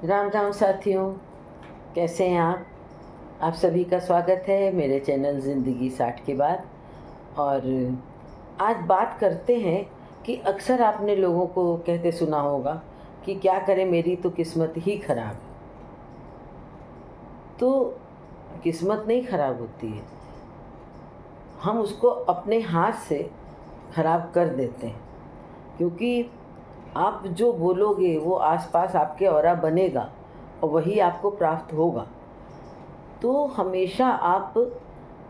राम राम साथियों, कैसे हैं आप सभी का स्वागत है मेरे चैनल ज़िंदगी 60 के बाद। और आज बात करते हैं कि अक्सर आपने लोगों को कहते सुना होगा कि क्या करें, मेरी तो किस्मत ही खराब है। तो किस्मत नहीं खराब होती है, हम उसको अपने हाथ से खराब कर देते हैं। क्योंकि आप जो बोलोगे वो आसपास आपके ऑरा बनेगा और वही आपको प्राप्त होगा। तो हमेशा आप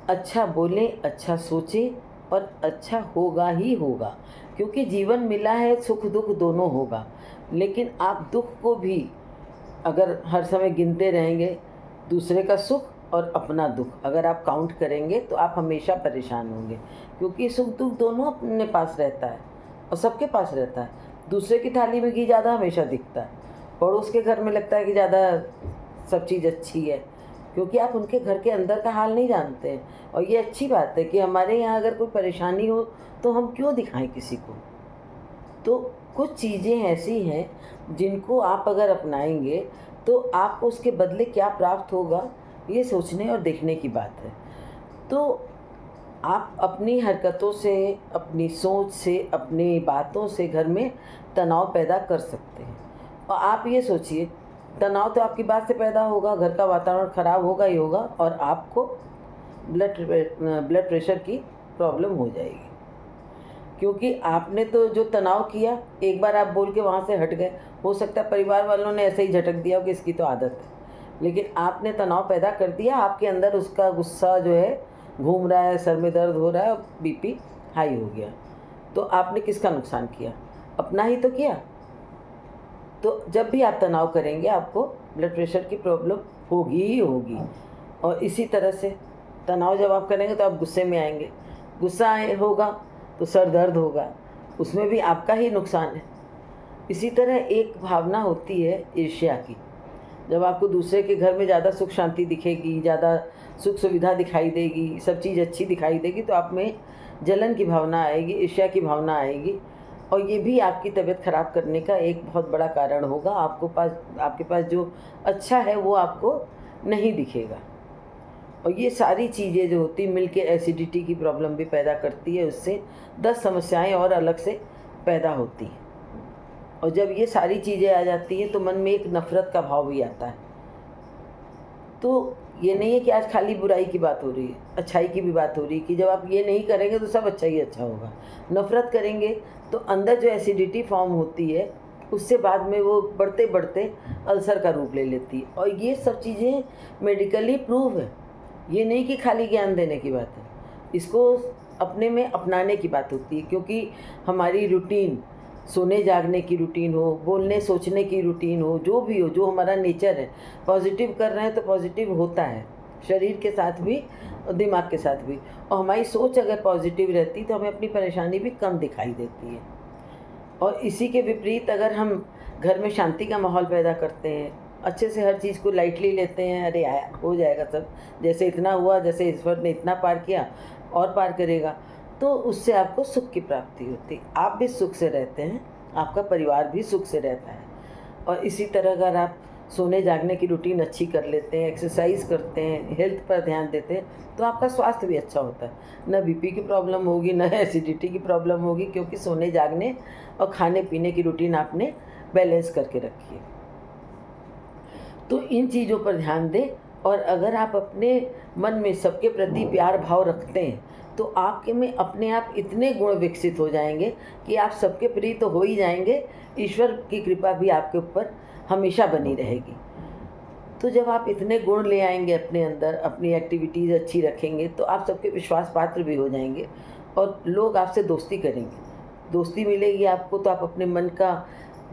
अच्छा बोलें, अच्छा सोचें और अच्छा होगा ही होगा। क्योंकि जीवन मिला है, सुख दुख दोनों होगा। लेकिन आप दुख को भी अगर हर समय गिनते रहेंगे, दूसरे का सुख और अपना दुख अगर आप काउंट करेंगे तो आप हमेशा परेशान होंगे। क्योंकि सुख दुख दोनों अपने पास रहता है और सबके पास रहता है। दूसरे की थाली में घी ज़्यादा हमेशा दिखता है, पड़ोस के घर में लगता है कि ज़्यादा सब चीज़ अच्छी है। क्योंकि आप उनके घर के अंदर का हाल नहीं जानते हैं। और ये अच्छी बात है कि हमारे यहाँ अगर कोई परेशानी हो तो हम क्यों दिखाएं किसी को। तो कुछ चीज़ें ऐसी हैं जिनको आप अगर अपनाएंगे तो आपको उसके बदले क्या प्राप्त होगा, ये सोचने और देखने की बात है। तो आप अपनी हरकतों से, अपनी सोच से, अपनी बातों से घर में तनाव पैदा कर सकते हैं। और आप ये सोचिए, तनाव तो आपकी बात से पैदा होगा, घर का वातावरण खराब होगा ही होगा और आपको ब्लड प्रेशर की प्रॉब्लम हो जाएगी। क्योंकि आपने तो जो तनाव किया, एक बार आप बोल के वहाँ से हट गए। हो सकता है परिवार वालों ने ऐसे ही झटक दिया कि इसकी तो आदत है, लेकिन आपने तनाव पैदा कर दिया। आपके अंदर उसका गुस्सा जो है घूम रहा है, सर में दर्द हो रहा है और बीपी हाई हो गया। तो आपने किसका नुकसान किया? अपना ही तो किया। तो जब भी आप तनाव करेंगे आपको ब्लड प्रेशर की प्रॉब्लम होगी ही होगी। और इसी तरह से तनाव जब आप करेंगे तो आप गुस्से में आएंगे, गुस्सा होगा तो सर दर्द होगा, उसमें भी आपका ही नुकसान है। इसी तरह एक भावना होती है ईर्ष्या की। जब आपको दूसरे के घर में ज़्यादा सुख शांति दिखेगी, ज़्यादा सुख सुविधा दिखाई देगी, सब चीज़ अच्छी दिखाई देगी, तो आप में जलन की भावना आएगी, ईर्ष्या की भावना आएगी। और ये भी आपकी तबीयत खराब करने का एक बहुत बड़ा कारण होगा। आपके पास जो अच्छा है वो आपको नहीं दिखेगा। और ये सारी चीज़ें जो होती मिलके एसिडिटी की प्रॉब्लम भी पैदा करती है। उससे 10 समस्याएं और अलग से पैदा होती हैं। और जब ये सारी चीज़ें आ जाती हैं तो मन में एक नफ़रत का भाव भी आता है। तो ये नहीं है कि आज खाली बुराई की बात हो रही है, अच्छाई की भी बात हो रही है कि जब आप ये नहीं करेंगे तो सब अच्छा ही अच्छा होगा। नफ़रत करेंगे तो अंदर जो एसिडिटी फॉर्म होती है उससे बाद में वो बढ़ते बढ़ते अल्सर का रूप ले लेती है। और ये सब चीज़ें मेडिकली प्रूव है। ये नहीं कि खाली ज्ञान देने की बात है, इसको अपने में अपनाने की बात होती है। क्योंकि हमारी रूटीन, सोने जागने की रूटीन हो, बोलने सोचने की रूटीन हो, जो भी हो, जो हमारा नेचर है, पॉजिटिव कर रहे हैं तो पॉजिटिव होता है, शरीर के साथ भी और दिमाग के साथ भी। और हमारी सोच अगर पॉजिटिव रहती तो हमें अपनी परेशानी भी कम दिखाई देती है। और इसी के विपरीत अगर हम घर में शांति का माहौल पैदा करते हैं, अच्छे से हर चीज़ को लाइटली लेते हैं, अरे आया हो जाएगा सब, जैसे इतना हुआ, जैसे ईश्वर ने इतना पार किया और पार करेगा, तो उससे आपको सुख की प्राप्ति होती है। आप भी सुख से रहते हैं, आपका परिवार भी सुख से रहता है। और इसी तरह अगर आप सोने जागने की रूटीन अच्छी कर लेते हैं, एक्सरसाइज करते हैं, हेल्थ पर ध्यान देते हैं, तो आपका स्वास्थ्य भी अच्छा होता है। न बीपी की प्रॉब्लम होगी, न एसिडिटी की प्रॉब्लम होगी, क्योंकि सोने जागने और खाने पीने की रूटीन आपने बैलेंस करके रखी है। तो इन चीज़ों पर ध्यान दें। और अगर आप अपने मन में सबके प्रति प्यार भाव रखते हैं तो आपके में अपने आप इतने गुण विकसित हो जाएंगे कि आप सबके प्रिय तो हो ही जाएंगे, ईश्वर की कृपा भी आपके ऊपर हमेशा बनी रहेगी। तो जब आप इतने गुण ले आएंगे अपने अंदर, अपनी एक्टिविटीज़ अच्छी रखेंगे, तो आप सबके विश्वास पात्र भी हो जाएंगे और लोग आपसे दोस्ती करेंगे। दोस्ती मिलेगी आपको तो आप अपने मन का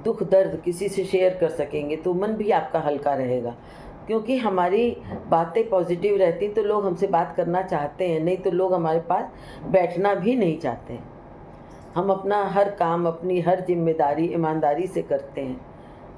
दुख दर्द किसी से शेयर कर सकेंगे, तो मन भी आपका हल्का रहेगा। क्योंकि हमारी बातें पॉजिटिव रहती तो लोग हमसे बात करना चाहते हैं, नहीं तो लोग हमारे पास बैठना भी नहीं चाहते हैं। हम अपना हर काम, अपनी हर जिम्मेदारी ईमानदारी से करते हैं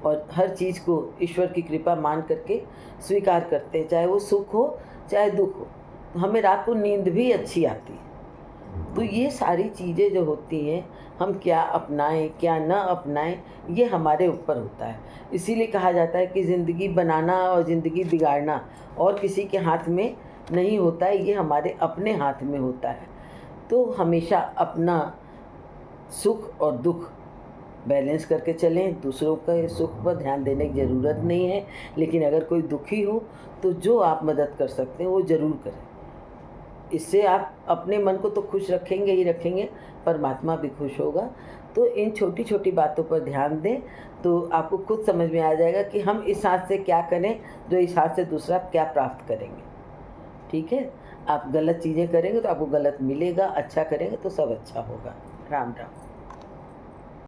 और हर चीज़ को ईश्वर की कृपा मान करके स्वीकार करते हैं, चाहे वो सुख हो चाहे दुख हो। तो हमें रात को नींद भी अच्छी आती है। तो ये सारी चीज़ें जो होती हैं, हम क्या अपनाएं क्या न अपनाएं, ये हमारे ऊपर होता है। इसीलिए कहा जाता है कि ज़िंदगी बनाना और ज़िंदगी बिगाड़ना और किसी के हाथ में नहीं होता है, ये हमारे अपने हाथ में होता है। तो हमेशा अपना सुख और दुख बैलेंस करके चलें। दूसरों के सुख पर ध्यान देने की ज़रूरत नहीं है, लेकिन अगर कोई दुखी हो तो जो आप मदद कर सकते हैं वो ज़रूर करें। इससे आप अपने मन को तो खुश रखेंगे ही रखेंगे, परमात्मा भी खुश होगा। तो इन छोटी-छोटी बातों पर ध्यान दें, तो आपको खुद समझ में आ जाएगा कि हम इस हाथ से क्या करें, जो इस हाथ से दूसरा क्या प्राप्त करेंगे। ठीक है? आप गलत चीज़ें करेंगे तो आपको गलत मिलेगा, अच्छा करेंगे तो सब अच्छा होगा। राम राम।